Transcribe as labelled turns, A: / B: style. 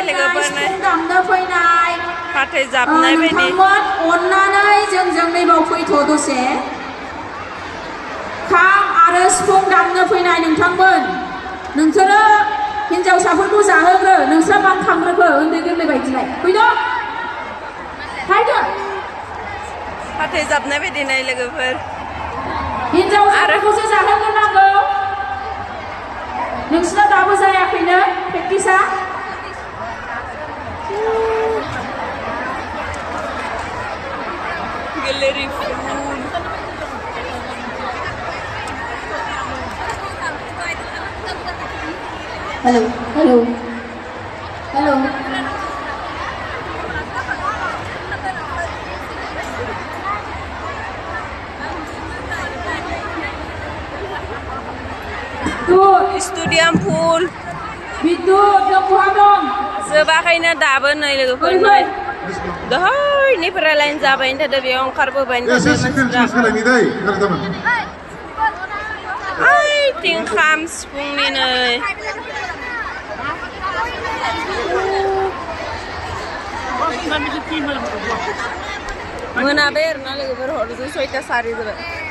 A: लोगोफोरनो
B: दामनो फैनाय
A: फाथै जाबनाय बायदि
B: नोंथांमोन अननानै जोंजों नैबाव फैथ' दसे खाम आरो सिफुं दामनो फैनाय नोंथांमोन नोंसोरो हिन्जावसाफोरखौ जाहोग्रो नोंस्रा मान खांग्रोखो उन्दै गोरलै बायदिलाय फैद' फैदो
A: फाथै जाबनाय बायदि नाय लोगोफोर
B: हिन्जावसाफोरखौसो जाहोग्रोनांगौ नोंसिना दाबो जायाखैनो प्रेक्टिसा
A: गेलेरि फुल
B: हेलो हेलो हेलो
A: स्टेडियाम फुल
B: बिद्युत नों बहा दं
A: जोबाखैनो दाबो नै लोगोफोर नै दहायनिफ्राय लाइन जाबायनो थादों बेयाव ओंखारबोबायनो थादों मानसिफ्रा ओइथिं खाम सिफुंनि नै मोनाबाय आरोना लोगोफोर हरजों 6टा 4 जाबाय